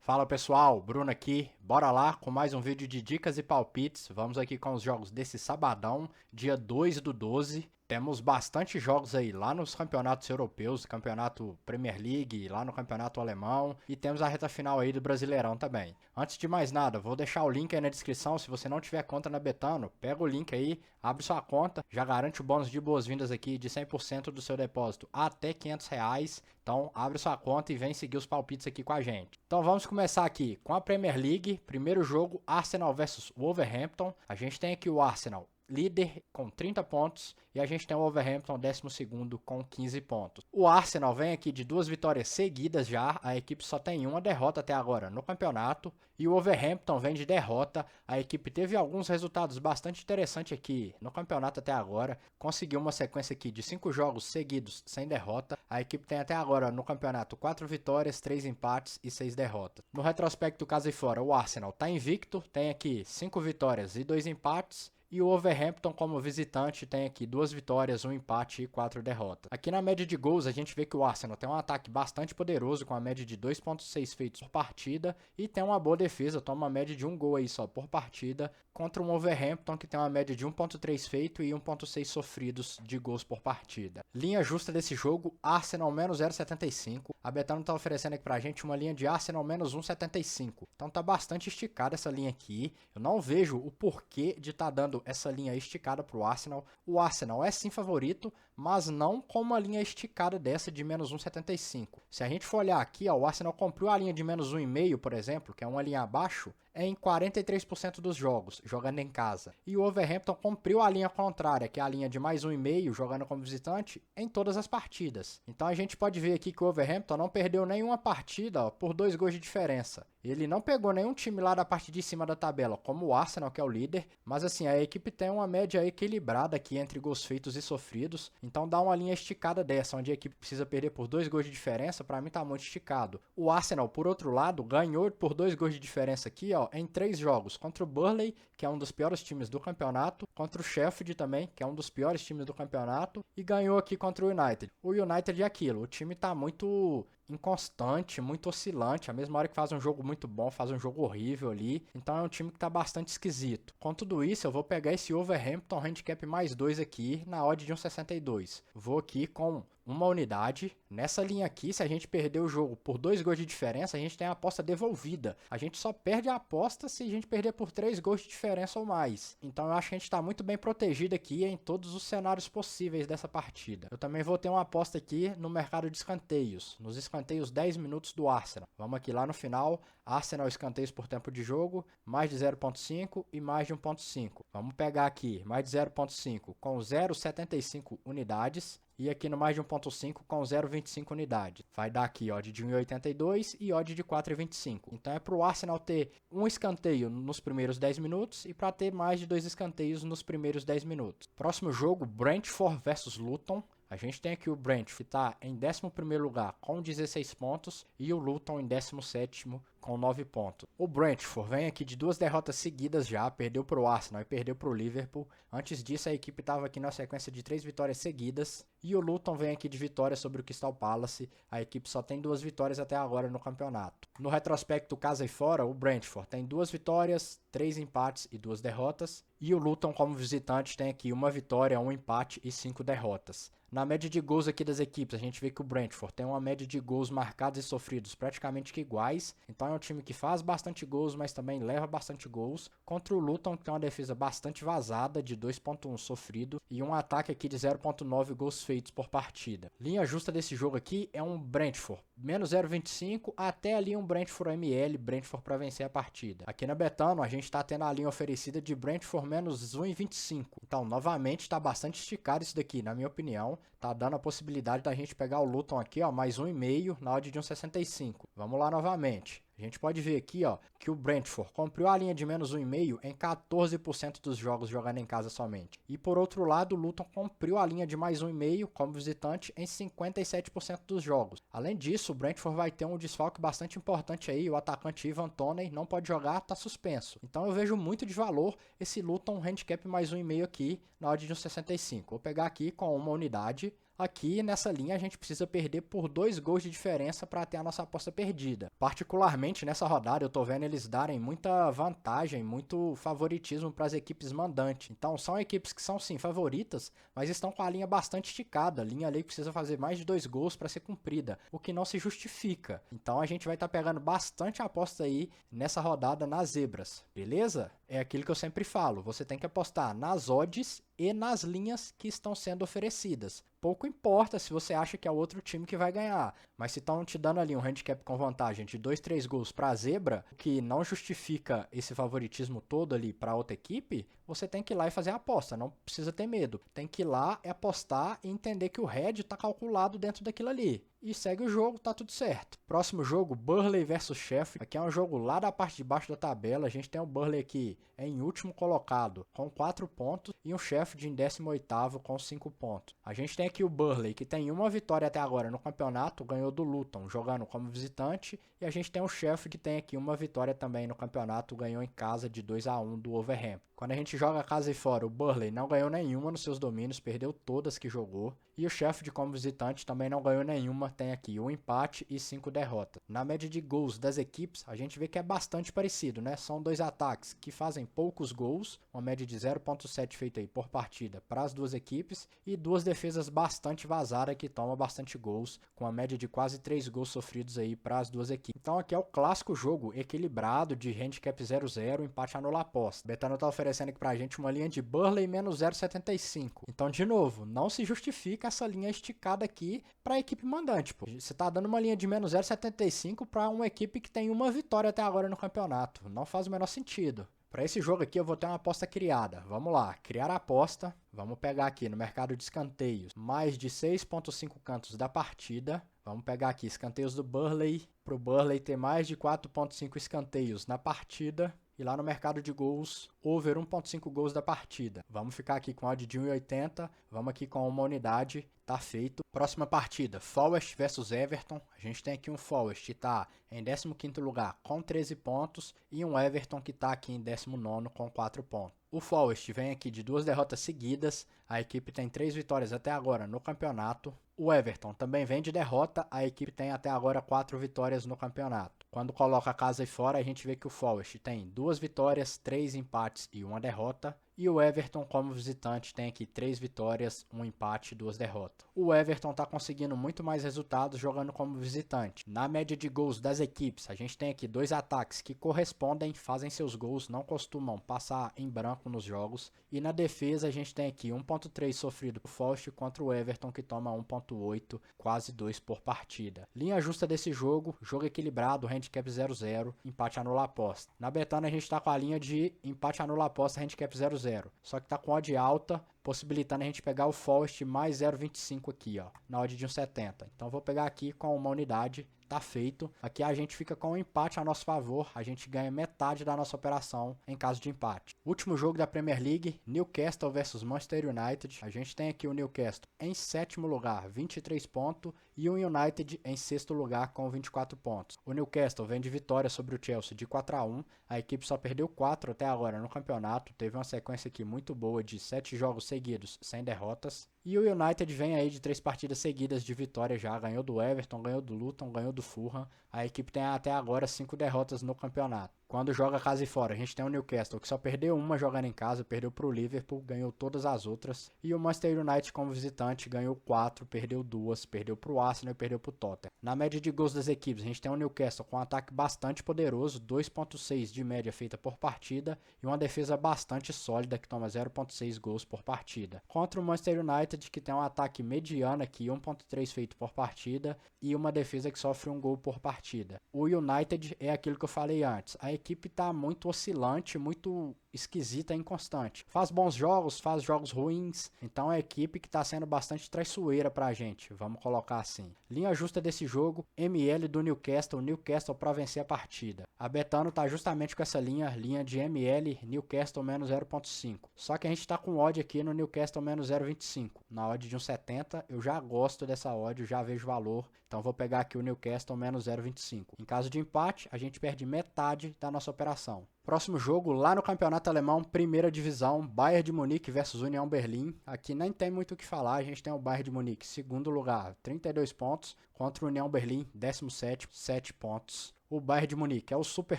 Fala pessoal, Bruno aqui, bora lá com mais um vídeo de dicas e palpites. Vamos aqui com os jogos desse sabadão, dia 2/12. Temos bastante jogos aí lá nos campeonatos europeus, campeonato Premier League, lá no campeonato alemão e temos a reta final aí do Brasileirão também. Antes de mais nada, vou deixar o link aí na descrição, se você não tiver conta na Betano, pega o link aí, abre sua conta, já garante o bônus de boas-vindas aqui de 100% do seu depósito até R$ 500. Então abre sua conta e vem seguir os palpites aqui com a gente. Então vamos começar aqui com a Premier League, primeiro jogo Arsenal versus Wolverhampton. A gente tem aqui o Arsenal líder com 30 pontos e a gente tem o Wolverhampton 12º com 15 pontos. O Arsenal vem aqui de 2 vitórias seguidas já, a equipe só tem uma derrota até agora no campeonato e o Wolverhampton vem de derrota, a equipe teve alguns resultados bastante interessantes aqui no campeonato até agora, conseguiu uma sequência aqui de 5 jogos seguidos sem derrota, a equipe tem até agora no campeonato 4 vitórias, 3 empates e 6 derrotas. No retrospecto casa e fora, o Arsenal está invicto, tem aqui 5 vitórias e 2 empates, e o Wolverhampton, como visitante, tem aqui 2 vitórias, 1 empate e 4 derrotas. Aqui na média de gols, a gente vê que o Arsenal tem um ataque bastante poderoso, com a média de 2,6 feitos por partida, e tem uma boa defesa, toma uma média de 1 gol aí só por partida, contra um Wolverhampton que tem uma média de 1,3 feito e 1,6 sofridos de gols por partida. Linha justa desse jogo, Arsenal menos 0,75. A Betano tá oferecendo aqui pra gente uma linha de Arsenal menos 1,75. Então tá bastante esticada essa linha aqui. Eu não vejo o porquê de estar dando essa linha esticada pro Arsenal. O Arsenal é sim favorito, mas não com uma linha esticada dessa de menos 1,75. Se a gente for olhar aqui, ó, o Arsenal comprou a linha de menos 1,5, por exemplo, que é uma linha abaixo, em 43% dos jogos, jogando em casa. E o Wolverhampton cumpriu a linha contrária, que é a linha de mais 1,5, jogando como visitante, em todas as partidas. Então a gente pode ver aqui que o Wolverhampton não perdeu nenhuma partida, ó, por 2 gols de diferença. Ele não pegou nenhum time lá da parte de cima da tabela, como o Arsenal, que é o líder, mas assim, a equipe tem uma média equilibrada aqui entre gols feitos e sofridos, então dá uma linha esticada dessa, onde a equipe precisa perder por 2 gols de diferença, para mim tá muito esticado. O Arsenal, por outro lado, ganhou por 2 gols de diferença aqui, ó, em 3 jogos, contra o Burnley, que é um dos piores times do campeonato, contra o Sheffield também, que é um dos piores times do campeonato, e ganhou aqui contra o United. O United é aquilo, o time tá muito inconstante, muito oscilante, a mesma hora que faz um jogo muito bom, faz um jogo horrível ali, então é um time que tá bastante esquisito. Com tudo isso, eu vou pegar esse Wolverhampton handicap mais 2 aqui, na odd de 1,62. Vou aqui com uma unidade. Nessa linha aqui, se a gente perder o jogo por 2 gols de diferença, a gente tem a aposta devolvida. A gente só perde a aposta se a gente perder por 3 gols de diferença ou mais. Então eu acho que a gente está muito bem protegido aqui em todos os cenários possíveis dessa partida. Eu também vou ter uma aposta aqui no mercado de escanteios, nos escanteios 10 minutos do Arsenal. Vamos aqui lá no final, Arsenal escanteios por tempo de jogo, mais de 0,5 e mais de 1,5. Vamos pegar aqui mais de 0,5 com 0,75 unidades. E aqui no mais de 1.5 com 0,25 unidade. Vai dar aqui odd de 1,82 e odd de 4,25. Então é para o Arsenal ter um escanteio nos primeiros 10 minutos e para ter mais de 2 escanteios nos primeiros 10 minutos. Próximo jogo, Brentford versus Luton. A gente tem aqui o Brentford que está em 11º lugar com 16 pontos e o Luton em 17º com 9 pontos. O Brentford vem aqui de 2 derrotas seguidas já, perdeu para o Arsenal e perdeu para o Liverpool. Antes disso a equipe estava aqui na sequência de 3 vitórias seguidas e o Luton vem aqui de vitória sobre o Crystal Palace. A equipe só tem 2 vitórias até agora no campeonato. No retrospecto casa e fora, o Brentford tem 2 vitórias, 3 empates e 2 derrotas. E o Luton como visitante tem aqui 1 vitória, 1 empate e 5 derrotas. Na média de gols aqui das equipes, a gente vê que o Brentford tem uma média de gols marcados e sofridos praticamente que iguais. Então é um time que faz bastante gols, mas também leva bastante gols. Contra o Luton, que tem uma defesa bastante vazada, de 2,1 sofrido. E um ataque aqui de 0,9 gols feitos por partida. Linha justa desse jogo aqui é um Brentford, menos 0,25 até ali um Brentford ML, Brentford para vencer a partida. Aqui na Betano, a gente está tendo a linha oferecida de Brentford menos 1,25. Então, novamente, está bastante esticado isso daqui, na minha opinião. Tá dando a possibilidade da gente pegar o Luton aqui, ó, mais 1,5 na odd de 1,65. Vamos lá novamente. A gente pode ver aqui, ó, que o Brentford cumpriu a linha de menos 1,5 em 14% dos jogos jogando em casa somente. E por outro lado, o Luton cumpriu a linha de mais 1,5 como visitante em 57% dos jogos. Além disso, o Brentford vai ter um desfalque bastante importante aí, o atacante Ivan Toney não pode jogar, tá suspenso. Então eu vejo muito de valor esse Luton handicap mais 1,5 aqui na odd de 1,65. Vou pegar aqui com uma unidade. Aqui nessa linha a gente precisa perder por 2 gols de diferença para ter a nossa aposta perdida. Particularmente nessa rodada eu tô vendo eles darem muita vantagem, muito favoritismo para as equipes mandantes. Então são equipes que são sim favoritas, mas estão com a linha bastante esticada. A linha ali precisa fazer mais de 2 gols para ser cumprida, o que não se justifica. Então a gente vai estar pegando bastante aposta aí nessa rodada nas zebras, beleza? É aquilo que eu sempre falo, você tem que apostar nas odds e nas linhas que estão sendo oferecidas. Pouco importa se você acha que é o outro time que vai ganhar, mas se estão te dando ali um handicap com vantagem de 2, 3 gols para a zebra, que não justifica esse favoritismo todo ali para outra equipe, você tem que ir lá e fazer a aposta, não precisa ter medo. Tem que ir lá e apostar e entender que o head está calculado dentro daquilo ali. E segue o jogo, tá tudo certo. Próximo jogo, Burnley versus Sheffield. Aqui é um jogo lá da parte de baixo da tabela. A gente tem o Burnley aqui em último colocado com 4 pontos e o Sheffield em 18º com 5 pontos. A gente tem aqui o Burnley que tem uma vitória até agora no campeonato, ganhou do Luton jogando como visitante, e a gente tem o Sheffield que tem aqui uma vitória também no campeonato, ganhou em casa de 2-1 do Wolverhampton. Quando a gente joga a casa e fora, o Burnley não ganhou nenhuma nos seus domínios, perdeu todas que jogou. E o Sheffield como visitante também não ganhou nenhuma, tem aqui um empate e 5 derrotas. Na média de gols das equipes, a gente vê que é bastante parecido, né? São 2 ataques que fazem poucos gols, uma média de 0.7 feita aí por partida para as duas equipes, e 2 defesas bastante vazadas que tomam bastante gols, com uma média de quase 3 gols sofridos aí para as duas equipes. Então aqui é o clássico jogo equilibrado de handicap 0-0, empate anula aposta. Betano tá oferecendo aqui pra gente uma linha de Burnley menos 0,75. Então, de novo, não se justifica essa linha esticada aqui para a equipe mandante, pô. Você tá dando uma linha de menos 0,75 para uma equipe que tem uma vitória até agora no campeonato. Não faz o menor sentido. Para esse jogo aqui eu vou ter uma aposta criada. Vamos lá, criar a aposta. Vamos pegar aqui no mercado de escanteios mais de 6.5 cantos da partida. Vamos pegar aqui escanteios do Burnley, para o Burnley ter mais de 4.5 escanteios na partida. E lá no mercado de gols, over 1.5 gols da partida. Vamos ficar aqui com odd de 1,80. Vamos aqui com uma unidade. Tá feito. Próxima partida, Forest versus Everton. A gente tem aqui um Forest que está em 15º lugar com 13 pontos. E um Everton que está aqui em 19º com 4 pontos. O Forest vem aqui de 2 derrotas seguidas. A equipe tem 3 vitórias até agora no campeonato. O Everton também vem de derrota. A equipe tem até agora 4 vitórias no campeonato. Quando coloca a casa e fora, a gente vê que o Forest tem 2 vitórias, 3 empates e 1 derrota. E o Everton, como visitante, tem aqui 3 vitórias, 1 empate e 2 derrotas. O Everton está conseguindo muito mais resultados jogando como visitante. Na média de gols das equipes, a gente tem aqui 2 ataques que correspondem, fazem seus gols, não costumam passar em branco nos jogos. E na defesa, a gente tem aqui 1.3 sofrido por Forest contra o Everton, que toma 1.8, quase 2 por partida. Linha justa desse jogo, jogo equilibrado, handicap 0-0, empate anula aposta. Na Betano a gente está com a linha de empate anula aposta, handicap 0-0. Só que tá com odd alta, possibilitando a gente pegar o Forest mais 0,25 aqui, ó, na odd de 1,70. Então vou pegar aqui com uma unidade, tá feito. Aqui a gente fica com um empate a nosso favor, a gente ganha metade da nossa operação em caso de empate. Último jogo da Premier League, Newcastle versus Manchester United. A gente tem aqui o Newcastle em 7º lugar, 23 pontos, e o United em 6º lugar com 24 pontos. O Newcastle vem de vitória sobre o Chelsea de 4-1, a equipe só perdeu 4 até agora no campeonato, teve uma sequência aqui muito boa de 7 jogos seguidos sem derrotas. E o United vem aí de 3 partidas seguidas de vitória já, ganhou do Everton, ganhou do Luton, ganhou do Fulham. A equipe tem até agora 5 derrotas no campeonato. Quando joga casa e fora, a gente tem o Newcastle, que só perdeu uma jogando em casa, perdeu para o Liverpool, ganhou todas as outras. E o Manchester United como visitante ganhou 4, perdeu 2, perdeu para o Arsenal e perdeu para o Tottenham. Na média de gols das equipes, a gente tem o Newcastle com um ataque bastante poderoso, 2.6 de média feita por partida, e uma defesa bastante sólida, que toma 0.6 gols por partida. Contra o Manchester United, que tem um ataque mediano aqui, 1.3 feito por partida, e uma defesa que sofre um gol por partida. O United é aquilo que eu falei antes, a equipe está muito oscilante, muito esquisita e inconstante. Faz bons jogos, faz jogos ruins, então é a equipe que está sendo bastante traiçoeira pra gente, vamos colocar assim. Linha justa desse jogo, ML do Newcastle para vencer a partida. A Betano tá justamente com essa linha de ML, Newcastle menos 0.5. Só que a gente está com odd aqui no Newcastle menos 0.25. na odd de 1,70. Eu já gosto dessa odd, eu já vejo valor. Então vou pegar aqui o Newcastle menos 0,25. Em caso de empate, a gente perde metade da nossa operação. Próximo jogo, lá no Campeonato Alemão, primeira divisão, Bayern de Munique versus União Berlim. Aqui nem tem muito o que falar, a gente tem o Bayern de Munique, segundo lugar, 32 pontos, contra o União Berlim, 17º, 7 pontos. O Bayern de Munique é o super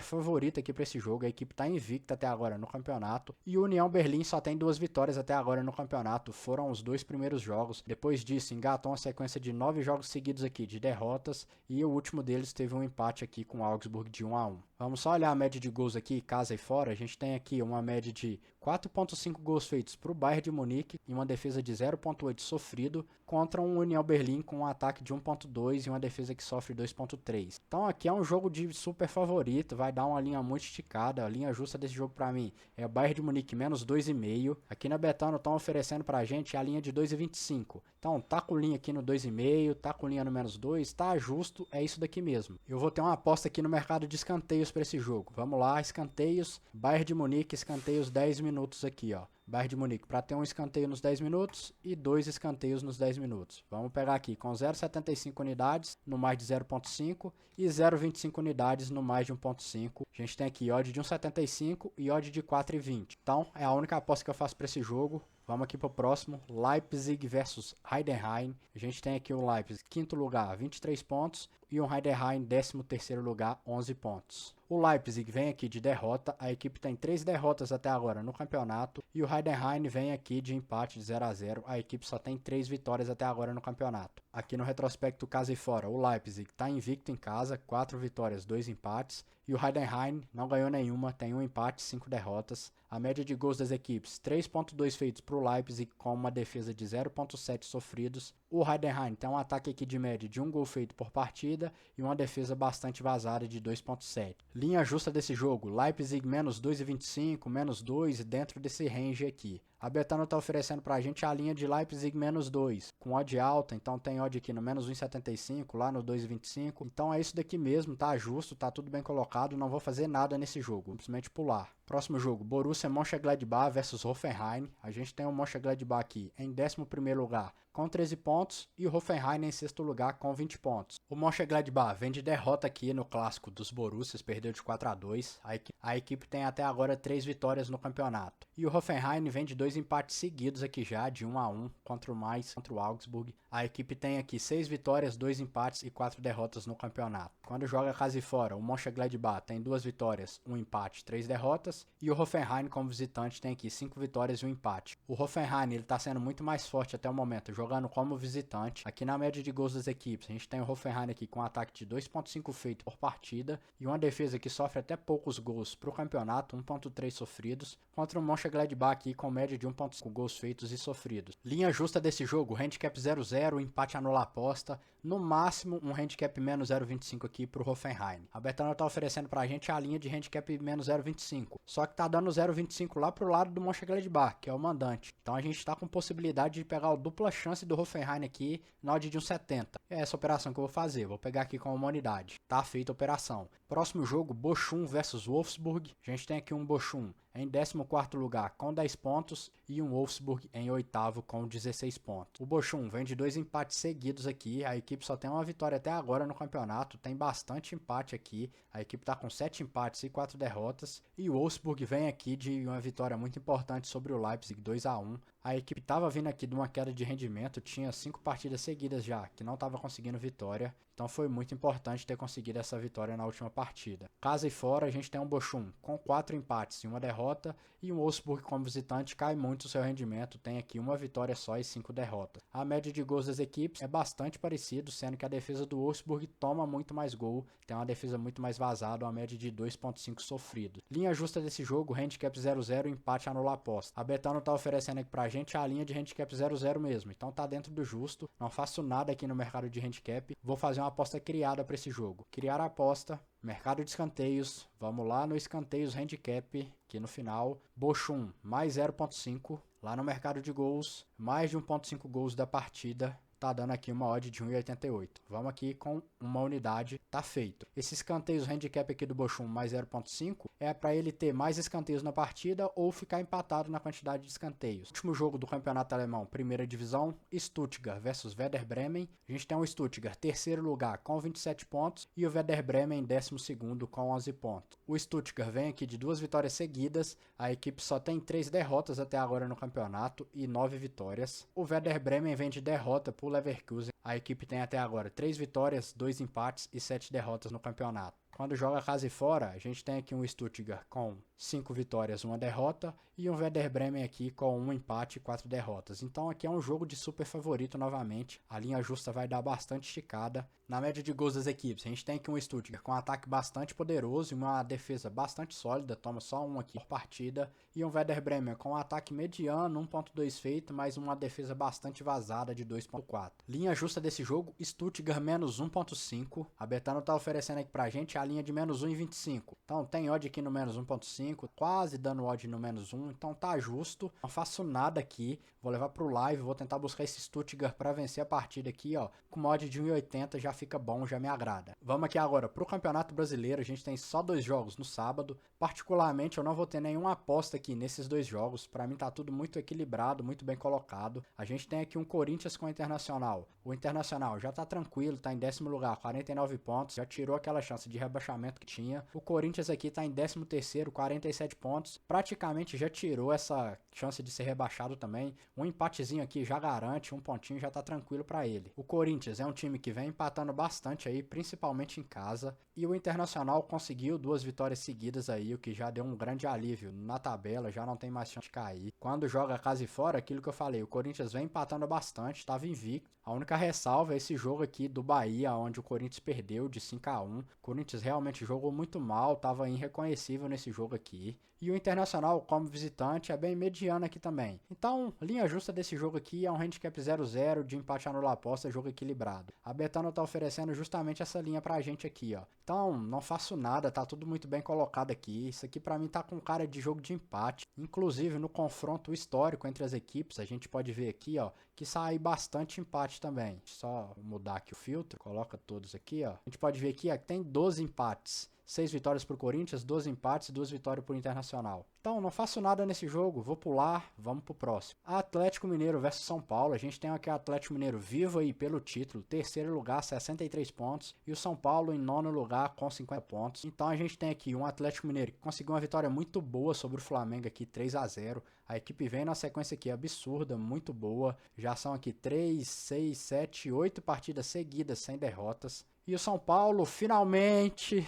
favorito aqui para esse jogo, a equipe está invicta até agora no campeonato. E o União Berlim só tem 2 vitórias até agora no campeonato, foram os 2 primeiros jogos. Depois disso, engatou uma sequência de 9 jogos seguidos aqui de derrotas, e o último deles teve um empate aqui com o Augsburg de 1-1. Vamos só olhar a média de gols aqui, casa e fora. A gente tem aqui uma média de 4,5 gols feitos para o Bayern de Munique e uma defesa de 0,8 sofrido, contra um União Berlim com um ataque de 1,2 e uma defesa que sofre 2,3. Então aqui é um jogo de super favorito, vai dar uma linha muito esticada. A linha justa desse jogo para mim é o Bayern de Munique menos 2,5. Aqui na Betano estão oferecendo para a gente a linha de 2,25. Então tá com linha aqui no 2,5, tá com linha no menos 2, tá justo, é isso daqui mesmo. Eu vou ter uma aposta aqui no mercado de escanteios para esse jogo. Vamos lá, escanteios, Bayern de Munique, escanteios 10 minutos aqui, ó. Bayern de Munique, para ter um escanteio nos 10 minutos e 2 escanteios nos 10 minutos. Vamos pegar aqui com 0,75 unidades no mais de 0,5 e 0,25 unidades no mais de 1,5. A gente tem aqui odd de 1,75 e odd de 4,20. Então, é a única aposta que eu faço para esse jogo. Vamos aqui para o próximo, Leipzig versus Heidenheim. A gente tem aqui o Leipzig, quinto lugar, 23 pontos, e o Heidenheim, 13º lugar, 11 pontos. O Leipzig vem aqui de derrota, a equipe tem 3 derrotas até agora no campeonato, e o Heidenheim vem aqui de empate de 0-0, a equipe só tem 3 vitórias até agora no campeonato. Aqui no retrospecto casa e fora, o Leipzig está invicto em casa, 4 vitórias, 2 empates, e o Heidenheim não ganhou nenhuma, tem 1 empate, 5 derrotas. A média de gols das equipes, 3,2 feitos para o Leipzig com uma defesa de 0,7 sofridos. O Heidenheim tem um ataque aqui de média de 1 gol feito por partida e uma defesa bastante vazada de 2,7. Linha justa desse jogo, Leipzig menos 2,25, menos 2, dentro desse range aqui. A Betano está oferecendo para a gente a linha de Leipzig menos 2, com odd alta, então tem odd aqui no menos 1,75, lá no 2,25. Então é isso daqui mesmo, tá justo, tá tudo bem colocado, não vou fazer nada nesse jogo, simplesmente pular. Próximo jogo, Borussia Mönchengladbach versus Hoffenheim. A gente tem o Mönchengladbach aqui em 11º lugar com 13 pontos e o Hoffenheim em 6º lugar com 20 pontos. O Mönchengladbach vem de derrota aqui no clássico dos Borussias, perdeu de 4-2. A equipe tem até agora 3 vitórias no campeonato. E o Hoffenheim vem de 2 empates seguidos aqui já, de 1-1 contra o Augsburg. A equipe tem aqui 6 vitórias, 2 empates e 4 derrotas no campeonato. Quando joga casa e fora, o Mönchengladbach tem 2 vitórias, 1 empate, 3 derrotas. E o Hoffenheim como visitante tem aqui 5 vitórias e 1 empate. O Hoffenheim ele está sendo muito mais forte até o momento, jogando como visitante. Aqui na média de gols das equipes, a gente tem o Hoffenheim aqui com um ataque de 2,5 feito por partida e uma defesa que sofre até poucos gols para o campeonato, 1,3 sofridos, contra o Mönchengladbach aqui com média de 1,5 gols feitos e sofridos. Linha justa desse jogo, handicap 0,0, empate anula aposta, no máximo um handicap menos 0,25 aqui para o Hoffenheim. A Betano está oferecendo para a gente a linha de handicap menos 0,25, só que tá dando 0,25 lá pro lado do Mönchengladbach, que é o mandante. Então a gente tá com possibilidade de pegar a dupla chance do Hoffenheim aqui na odd de 1,70. É essa operação que eu vou fazer, vou pegar aqui com uma unidade. Tá feita a operação. Próximo jogo, Bochum versus Wolfsburg. A gente tem aqui um Bochum em 14º lugar com 10 pontos e um Wolfsburg em 8º com 16 pontos. O Bochum vem de 2 empates seguidos aqui, a equipe só tem uma vitória até agora no campeonato, tem bastante empate aqui, a equipe está com 7 empates e 4 derrotas, e o Wolfsburg vem aqui de uma vitória muito importante sobre o Leipzig, 2-1. A equipe estava vindo aqui de uma queda de rendimento, tinha 5 partidas seguidas já, que não estava conseguindo vitória, então foi muito importante ter conseguido essa vitória na última partida. Casa e fora, a gente tem um Bochum com 4 empates e uma derrota, e o Wolfsburg como visitante cai muito o seu rendimento, tem aqui uma vitória só e 5 derrotas. A média de gols das equipes é bastante parecido, sendo que a defesa do Wolfsburg toma muito mais gol, tem uma defesa muito mais vazada, uma média de 2,5 sofridos. Linha justa desse jogo, handicap 0,0, empate anula aposta. A Betano tá oferecendo aqui pra gente a linha de handicap 0,0 mesmo, então tá dentro do justo, não faço nada aqui no mercado de handicap, vou fazer uma aposta criada para esse jogo. Criar a aposta, mercado de escanteios, vamos lá no escanteios handicap, que no final, Bochum mais 0,5, lá no mercado de gols, mais de 1,5 gols da partida, tá dando aqui uma odd de 1,88. Vamos aqui com uma unidade, tá feito. Esse escanteio, o handicap aqui do Bochum mais 0,5 é para ele ter mais escanteios na partida ou ficar empatado na quantidade de escanteios. Último jogo do campeonato alemão, primeira divisão, Stuttgart versus Werder Bremen. A gente tem o Stuttgart terceiro lugar com 27 pontos e o Werder Bremen em 12º com 11 pontos. O Stuttgart vem aqui de 2 vitórias seguidas, a equipe só tem 3 derrotas até agora no campeonato e 9 vitórias. O Werder Bremen vem de derrota por Leverkusen, a equipe tem até agora 3 vitórias, 2 empates e 7 derrotas no campeonato. Quando joga casa e fora, a gente tem aqui um Stuttgart com 5 vitórias, 1 derrota e um Werder Bremen aqui com 1 empate e 4 derrotas. Então aqui é um jogo de super favorito novamente. A linha justa vai dar bastante esticada. Na média de gols das equipes, a gente tem aqui um Stuttgart com um ataque bastante poderoso e uma defesa bastante sólida, toma só um aqui por partida. E um Werder Bremen com um ataque mediano, 1.2 feito, mas uma defesa bastante vazada de 2.4. Linha justa desse jogo, Stuttgart menos 1.5. A Betano tá oferecendo aqui pra gente a linha de menos 1,25. Então tem odd aqui no menos 1.5, quase dando odd no menos 1, então tá justo. Não faço nada aqui, vou levar pro live, vou tentar buscar esse Stuttgart para vencer a partida aqui, ó. Com uma odd de 1,80 já fica bom, já me agrada. Vamos aqui agora pro Campeonato Brasileiro, a gente tem só 2 jogos no sábado. Particularmente eu não vou ter nenhuma aposta aqui nesses 2 jogos, para mim tá tudo muito equilibrado, muito bem colocado. A gente tem aqui um Corinthians com o Internacional. O Internacional já tá tranquilo, tá em 10º lugar, 49 pontos, já tirou aquela chance de rebaixamento que tinha. O Corinthians aqui tá em 13º, 47 pontos, praticamente já tirou essa chance de ser rebaixado também. Um empatezinho aqui já garante, um pontinho já tá tranquilo para ele. O Corinthians é um time que vem empatando bastante aí, principalmente em casa, e o Internacional conseguiu 2 vitórias seguidas aí, o que já deu um grande alívio na tabela, já não tem mais chance de cair. Quando joga casa e fora, aquilo que eu falei, o Corinthians vem empatando bastante, estava invicto. A única ressalva é esse jogo aqui do Bahia, onde o Corinthians perdeu de 5-1. O Corinthians realmente jogou muito mal, estava irreconhecível nesse jogo aqui. E o Internacional, como visitante, é bem mediano aqui também. Então, linha justa desse jogo aqui é um handicap 0-0 de empate anula aposta, jogo equilibrado. A Betano tá oferecendo justamente essa linha pra gente aqui, ó. Então, não faço nada, tá tudo muito bem colocado aqui. Isso aqui pra mim tá com cara de jogo de empate. Inclusive, no confronto histórico entre as equipes, a gente pode ver aqui, ó, que sai bastante empate também. Só mudar aqui o filtro, coloca todos aqui, ó. A gente pode ver aqui, ó, que tem 12 empates. 6 vitórias para o Corinthians, 2 empates e 2 vitórias para o Internacional. Então, não faço nada nesse jogo, vou pular, vamos pro próximo. Atlético Mineiro versus São Paulo, a gente tem aqui o Atlético Mineiro vivo aí pelo título, terceiro lugar, 63 pontos, e o São Paulo em 9º lugar com 50 pontos. Então a gente tem aqui um Atlético Mineiro que conseguiu uma vitória muito boa sobre o Flamengo aqui, 3-0. A equipe vem na sequência aqui absurda, muito boa, já são aqui 3, 6, 7, 8 partidas seguidas sem derrotas. E o São Paulo finalmente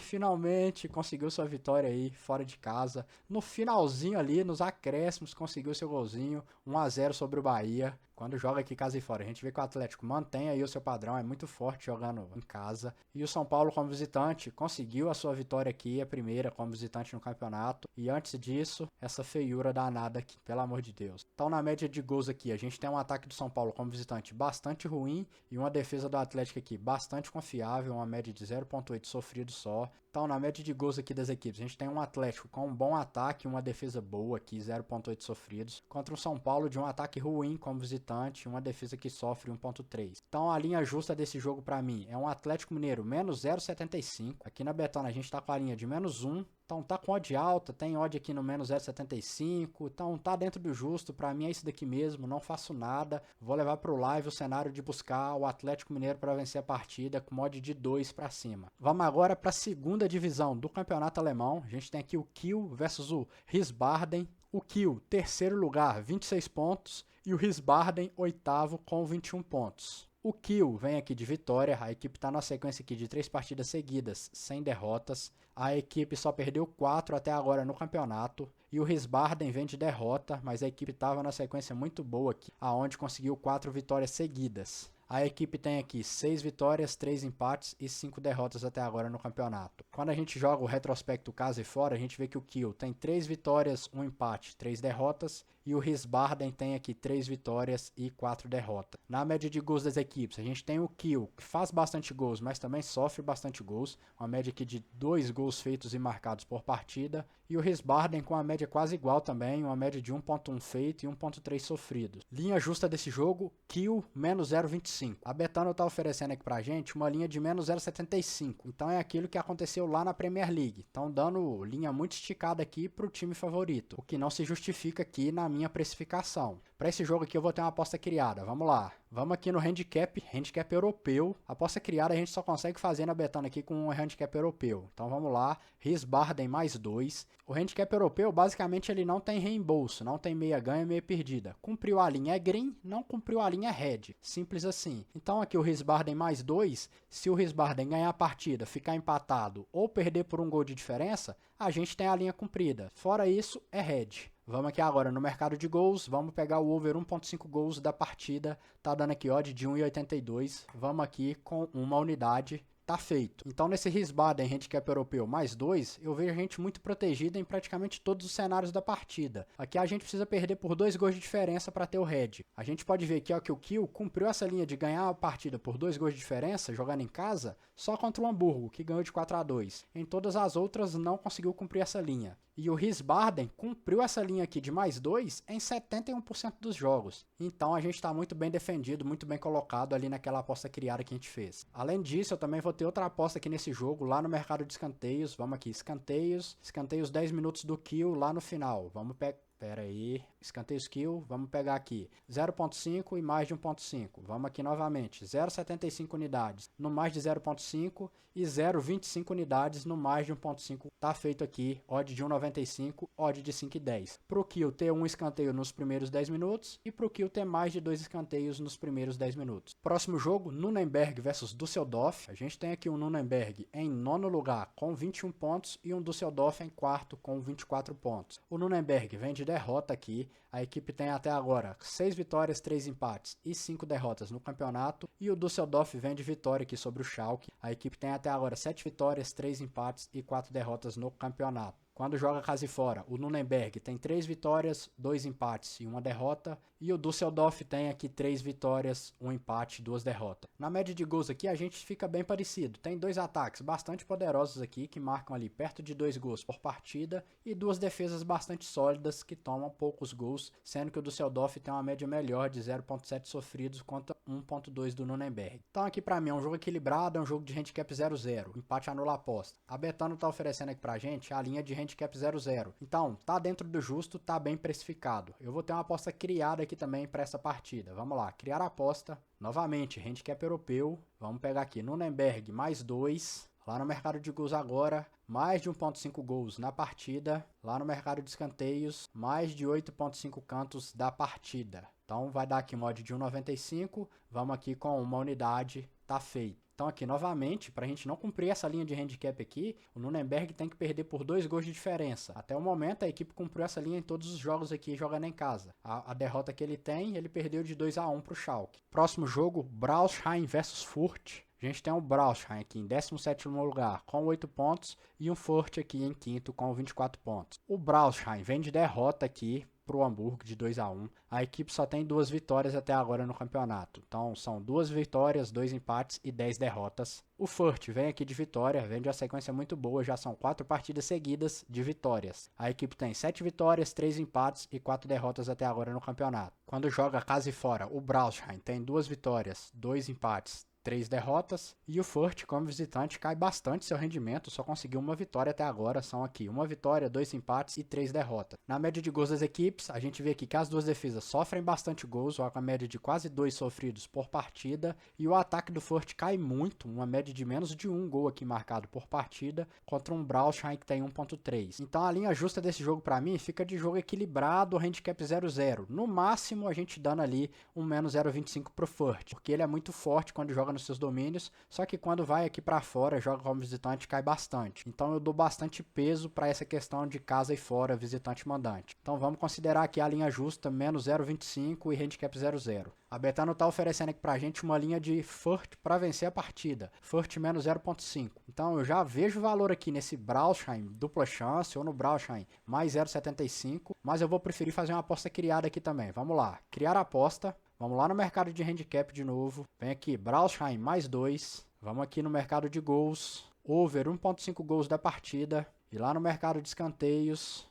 conseguiu sua vitória aí fora de casa. No finalzinho ali, nos acréscimos, conseguiu seu golzinho, 1-0 sobre o Bahia. Quando joga aqui casa e fora, a gente vê que o Atlético mantém aí o seu padrão, é muito forte jogando em casa. E o São Paulo, como visitante, conseguiu a sua vitória aqui, a primeira como visitante no campeonato. E antes disso, essa feiura danada aqui, pelo amor de Deus. Então, na média de gols aqui, a gente tem um ataque do São Paulo como visitante bastante ruim e uma defesa do Atlético aqui bastante confiável, uma média de 0,8 sofrido só. Então, na média de gols aqui das equipes, a gente tem um Atlético com um bom ataque e uma defesa boa aqui, 0,8 sofridos, contra um São Paulo de um ataque ruim como visitante e uma defesa que sofre 1,3. Então, a linha justa desse jogo para mim é um Atlético Mineiro menos 0,75. Aqui na Betano a gente tá com a linha de menos 1. Então tá com odd alta, tem odd aqui no menos 0,75, então tá dentro do justo, pra mim é isso daqui mesmo, não faço nada. Vou levar pro live o cenário de buscar o Atlético Mineiro para vencer a partida com odd de 2 para cima. Vamos agora para a segunda divisão do campeonato alemão, a gente tem aqui o Kiel versus o Wiesbaden. O Kiel, terceiro lugar, 26 pontos, e o Wiesbaden, oitavo, com 21 pontos. O Kiel vem aqui de vitória, a equipe está na sequência aqui de 3 partidas seguidas, sem derrotas. A equipe só perdeu 4 até agora no campeonato. E o Wiesbaden vem de derrota, mas a equipe estava na sequência muito boa aqui, aonde conseguiu 4 vitórias seguidas. A equipe tem aqui 6 vitórias, 3 empates e 5 derrotas até agora no campeonato. Quando a gente joga o retrospecto casa e fora, a gente vê que o Kiel tem 3 vitórias, 1 empate, 3 derrotas. e o Wiesbaden tem aqui 3 vitórias e 4 derrotas. Na média de gols das equipes, a gente tem o Kiel, que faz bastante gols, mas também sofre bastante gols, uma média aqui de 2 gols feitos e marcados por partida, e o Wiesbaden com a média quase igual também, uma média de 1.1 feito e 1.3 sofridos. Linha justa desse jogo, Kiel menos 0.25. A Betano está oferecendo aqui pra gente uma linha de menos 0.75, então é aquilo que aconteceu lá na Premier League, então dando linha muito esticada aqui pro time favorito, o que não se justifica aqui na minha precificação. Para esse jogo aqui eu vou ter uma aposta criada, vamos lá. Vamos aqui no handicap europeu. Aposta criada a gente só consegue fazer na Betano aqui com um handicap europeu. Então vamos lá, Wiesbaden mais 2. O handicap europeu basicamente ele não tem reembolso, não tem meia ganha, meia perdida. Cumpriu a linha é green, não cumpriu a linha é red. Simples assim. Então aqui o Wiesbaden mais 2, se o Wiesbaden ganhar a partida, ficar empatado ou perder por um gol de diferença, a gente tem a linha cumprida. Fora isso, é red. Vamos aqui agora no mercado de gols, vamos pegar o over 1.5 gols da partida, tá dando aqui odd de 1,82, vamos aqui com uma unidade, tá feito. Então nesse Wiesbaden handicap europeu mais 2, eu vejo a gente muito protegida em praticamente todos os cenários da partida. Aqui a gente precisa perder por 2 gols de diferença para ter o red. A gente pode ver aqui ó, que o Kiel cumpriu essa linha de ganhar a partida por 2 gols de diferença, jogando em casa, só contra o Hamburgo, que ganhou de 4-2. Em todas as outras não conseguiu cumprir essa linha. E o Wiesbaden cumpriu essa linha aqui de mais 2 em 71% dos jogos. Então a gente está muito bem defendido, muito bem colocado ali naquela aposta criada que a gente fez. Além disso, eu também vou ter outra aposta aqui nesse jogo, lá no mercado de escanteios. Vamos aqui, escanteios 10 minutos do Kiel lá no final. Vamos pegar... Pera aí, escanteio skill, vamos pegar aqui 0.5 e mais de 1.5. Vamos aqui novamente, 0.75 unidades no mais de 0.5 e 0.25 unidades no mais de 1.5. Tá feito aqui, odd de 1.95, odd de 5,10. Pro Kiel ter um escanteio nos primeiros 10 minutos e pro Kiel ter mais de 2 escanteios nos primeiros 10 minutos. Próximo jogo, Nuremberg versus Düsseldorf. A gente tem aqui um Nuremberg em 9º lugar com 21 pontos e um Düsseldorf em 4º com 24 pontos. O Nuremberg vem de derrota aqui, a equipe tem até agora 6 vitórias, 3 empates e 5 derrotas no campeonato, e o Düsseldorf vem de vitória aqui sobre o Schalke, a equipe tem até agora 7 vitórias, 3 empates e 4 derrotas no campeonato. Quando joga casa e fora, o Nuremberg tem 3 vitórias, 2 empates e 1 derrota. E o Düsseldorf tem aqui 3 vitórias, 1 empate e 2 derrotas. Na média de gols aqui a gente fica bem parecido. Tem 2 ataques bastante poderosos aqui que marcam ali perto de 2 gols por partida. E 2 defesas bastante sólidas que tomam poucos gols. Sendo que o Düsseldorf tem uma média melhor de 0.7 sofridos contra 1.2 do Nuremberg. Então aqui pra mim é um jogo equilibrado, é um jogo de handicap 0-0. Empate anula a aposta. A Betano tá oferecendo aqui pra gente a linha de handicap 0-0. Então, tá dentro do justo, tá bem precificado. Eu vou ter uma aposta criada aqui também para essa partida. Vamos lá, criar a aposta. Novamente, handicap europeu. Vamos pegar aqui Nuremberg mais 2. Lá no mercado de gols agora, mais de 1.5 gols na partida. Lá no mercado de escanteios, mais de 8.5 cantos da partida. Então vai dar aqui um odd de 1.95. Vamos aqui com uma unidade, tá feito. Então aqui novamente, para a gente não cumprir essa linha de handicap aqui, o Nuremberg tem que perder por 2 gols de diferença. Até o momento a equipe cumpriu essa linha em todos os jogos aqui jogando em casa. A derrota que ele tem, ele perdeu de 2-1 para o Schalke. Próximo jogo, Braunschweig versus Fürth. A gente tem o Braunschweig aqui em 17º lugar com 8 pontos e o Fürth aqui em 5º com 24 pontos. O Braunschweig vem de derrota aqui para o Hamburgo de 2-1. A equipe só tem 2 vitórias até agora no campeonato. Então são 2 vitórias, 2 empates e 10 derrotas. O Fürth vem aqui de vitória, vem de uma sequência muito boa, já são 4 partidas seguidas de vitórias. A equipe tem 7 vitórias, 3 empates e 4 derrotas até agora no campeonato. Quando joga casa e fora, o Braunschweig tem 2 vitórias, 2 empates, 3 derrotas, e o Fürth como visitante cai bastante seu rendimento, só conseguiu uma vitória até agora, são aqui 1 vitória, 2 empates e 3 derrotas. Na média de gols das equipes, a gente vê aqui que as duas defesas sofrem bastante gols, com a média de quase 2 sofridos por partida, e o ataque do Fürth cai muito, uma média de menos de 1 gol aqui marcado por partida, contra um Braunschweig que tem 1.3. Então a linha justa desse jogo para mim fica de jogo equilibrado, handicap 0-0. No máximo a gente dando ali um menos 0.25 pro Fürth, porque ele é muito forte quando joga nos seus domínios, só que quando vai aqui para fora, joga como visitante, cai bastante. Então eu dou bastante peso para essa questão de casa e fora, visitante mandante. Então vamos considerar aqui a linha justa, menos 0.25 e handicap 0-0. A Betano está oferecendo aqui pra gente uma linha de Fürth para vencer a partida. Fürth menos 0.5. Então eu já vejo valor aqui nesse Braunschweig dupla chance ou no Braunschweig mais 0,75, mas eu vou preferir fazer uma aposta criada aqui também. Vamos lá, criar a aposta, vamos lá no mercado de handicap de novo, vem aqui Braunschweig mais 2, vamos aqui no mercado de gols, over 1.5 gols da partida, e lá no mercado de escanteios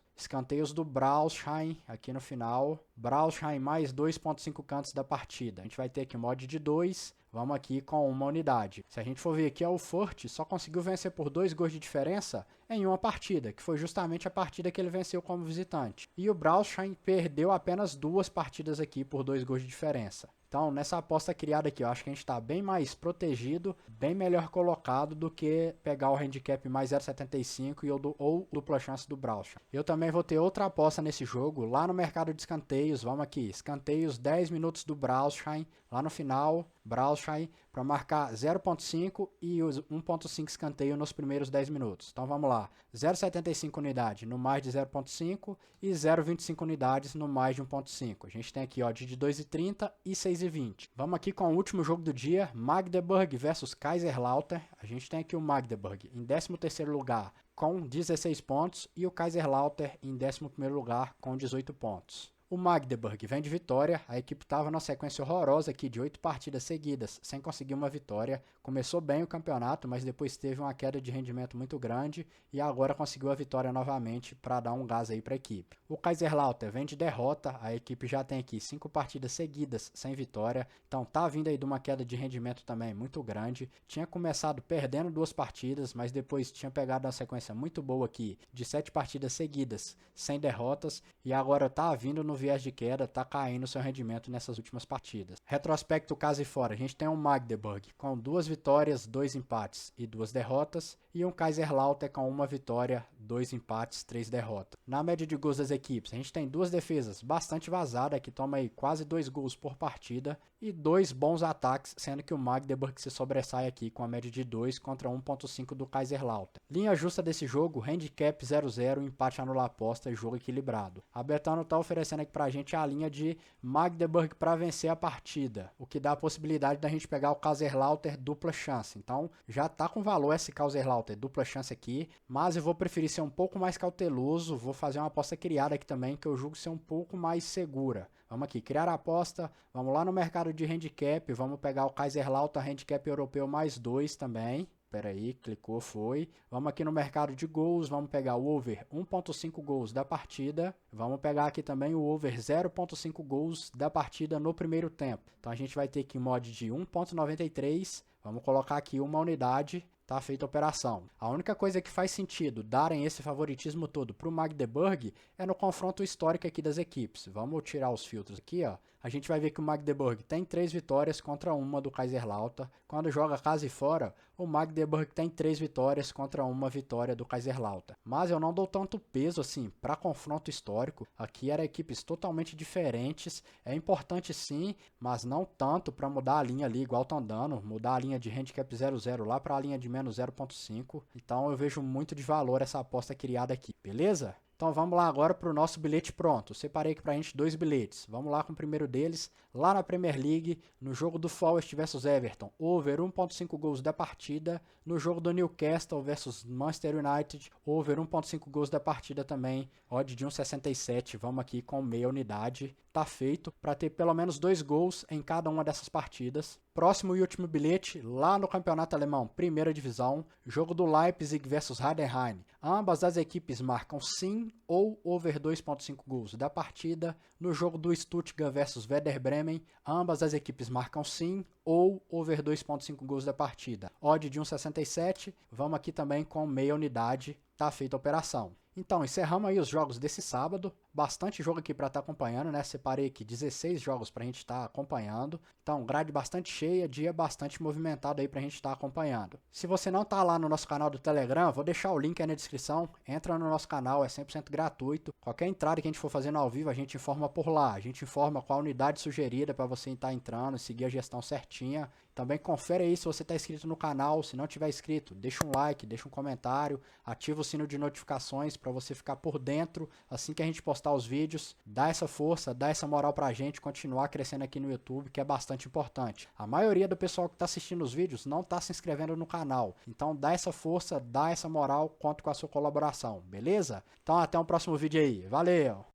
do Braunschweig aqui no final, Braunschweig mais 2.5 cantos da partida. A gente vai ter aqui mod de 2, vamos aqui com uma unidade. Se a gente for ver aqui, o Furt só conseguiu vencer por 2 gols de diferença em uma partida, que foi justamente a partida que ele venceu como visitante. E o Braunschweig perdeu apenas 2 partidas aqui por 2 gols de diferença. Então, nessa aposta criada aqui, eu acho que a gente está bem mais protegido, bem melhor colocado do que pegar o handicap mais 0,75 ou dupla chance do Braunschweig. Eu também vou ter outra aposta nesse jogo, lá no mercado de escanteios. Vamos aqui, escanteios 10 minutos do Braunschweig, lá no final, Braunschweig, para marcar 0.5 e 1.5 escanteio nos primeiros 10 minutos. Então vamos lá, 0.75 unidade no mais de 0.5 e 0.25 unidades no mais de 1.5. A gente tem aqui odd de 2,30 e 6,20. Vamos aqui com o último jogo do dia, Magdeburg versus Kaiserslautern. A gente tem aqui o Magdeburg em 13º lugar com 16 pontos e o Kaiserslautern em 11º lugar com 18 pontos. O Magdeburg vem de vitória, a equipe estava numa sequência horrorosa aqui de 8 partidas seguidas, sem conseguir uma vitória. Começou bem o campeonato, mas depois teve uma queda de rendimento muito grande e agora conseguiu a vitória novamente para dar um gás aí para a equipe. O Kaiserslautern vem de derrota, a equipe já tem aqui 5 partidas seguidas sem vitória, então tá vindo aí de uma queda de rendimento também muito grande. Tinha começado perdendo 2 partidas, mas depois tinha pegado uma sequência muito boa aqui de 7 partidas seguidas sem derrotas e agora tá vindo no viés de queda, tá caindo seu rendimento nessas últimas partidas. Retrospecto casa e fora, a gente tem um Magdeburg com 2 vitórias, 2 empates e 2 derrotas, e um Kaiserslautern com 1 vitória, 2 empates, 3 derrotas. Na média de gols das equipes, a gente tem 2 defesas bastante vazadas, que toma aí quase 2 gols por partida, e 2 bons ataques, sendo que o Magdeburg se sobressai aqui com a média de 2 contra 1.5 do Kaiserslautern. Linha justa desse jogo, handicap 0-0, empate anula aposta e jogo equilibrado. A Betano tá oferecendo aqui pra gente a linha de Magdeburg para vencer a partida, o que dá a possibilidade da gente pegar o Kaiserslautern dupla chance. Então já tá com valor esse Kaiserslautern dupla chance aqui, mas eu vou preferir ser um pouco mais cauteloso, vou fazer uma aposta criada aqui também, que eu julgo ser um pouco mais segura. Vamos aqui, criar a aposta, vamos lá no mercado de handicap, vamos pegar o Kaiserslautern handicap europeu mais 2 também. Espera aí, clicou, foi. Vamos aqui no mercado de gols, vamos pegar o over 1.5 gols da partida. Vamos pegar aqui também o over 0.5 gols da partida no primeiro tempo. Então a gente vai ter aqui mod de 1.93, vamos colocar aqui uma unidade. Tá feita a operação. A única coisa que faz sentido darem esse favoritismo todo para o Magdeburg é no confronto histórico aqui das equipes. Vamos tirar os filtros aqui, ó. A gente vai ver que o Magdeburg tem 3 vitórias contra 1 do Kaiserslautern. Quando joga casa e fora, o Magdeburg tem 3 vitórias contra 1 vitória do Kaiserslautern. Mas eu não dou tanto peso assim para confronto histórico. Aqui eram equipes totalmente diferentes. É importante sim, mas não tanto para mudar a linha ali, igual estão dando. Mudar a linha de handicap 0-0 lá para a linha de menos 0.5. Então eu vejo muito de valor essa aposta criada aqui, beleza? Então vamos lá agora para o nosso bilhete pronto. Separei aqui para a gente 2 bilhetes. Vamos lá com o primeiro deles, lá na Premier League, no jogo do Forest versus Everton, over 1.5 gols da partida. No jogo do Newcastle versus Manchester United, over 1.5 gols da partida também, odd de 1.67. Vamos aqui com meia unidade. Tá feito para ter pelo menos 2 gols em cada uma dessas partidas. Próximo e último bilhete, lá no Campeonato Alemão, primeira divisão, jogo do Leipzig versus Heidenheim. Ambas as equipes marcam sim ou over 2.5 gols da partida. No jogo do Stuttgart versus Werder Bremen, ambas as equipes marcam sim ou over 2.5 gols da partida. Odd de 1.67, vamos aqui também com meia unidade, tá feita a operação. Então, encerramos aí os jogos desse sábado. Bastante jogo aqui para estar acompanhando, né? Separei aqui 16 jogos para a gente estar acompanhando. Então, grade bastante cheia, dia bastante movimentado aí para a gente estar acompanhando. Se você não tá lá no nosso canal do Telegram, vou deixar o link aí na descrição. Entra no nosso canal, é 100% gratuito. Qualquer entrada que a gente for fazendo ao vivo, a gente informa por lá. A gente informa qual a unidade sugerida para você estar entrando, seguir a gestão certinha. Também confere aí se você está inscrito no canal. Se não tiver inscrito, deixa um like, deixa um comentário, ativa o sino de notificações para você ficar por dentro assim que a gente postar os vídeos. Dá essa força, dá essa moral pra gente continuar crescendo aqui no YouTube, que é bastante importante. A maioria do pessoal que está assistindo os vídeos não está se inscrevendo no canal. Então dá essa força, dá essa moral, conto com a sua colaboração, beleza? Então até o próximo vídeo aí. Valeu!